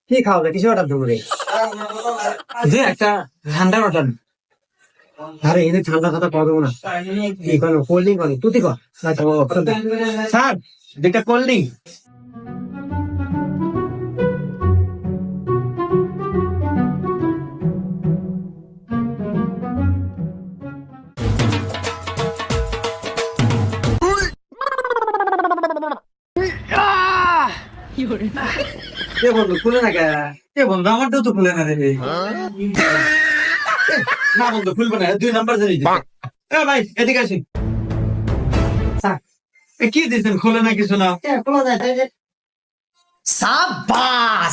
কি খাওয়া যায় কিছু অর্ডার দেবো রে? যে একটা ঠান্ডা অর্ডার। আরে এদের ঠান্ডা খাতা পাওয়া যাবো না। কি কোনো কোল্ড ড্রিঙ্ক কোনো তুই কর। স্যার দুইটা কোল্ড ড্রিঙ্ক। কে বন্ধু খুলে না কে? এ বন্ধু আমারটাও তো খুলে না রে। না বন্ধু খুলবো না, 2 নাম্বার জানি দিছে। এ ভাই এদিকে আসি। স্যার এ কি দিছেন, খোলে না কিছু না। খোলা যায় তাই যে সাবাস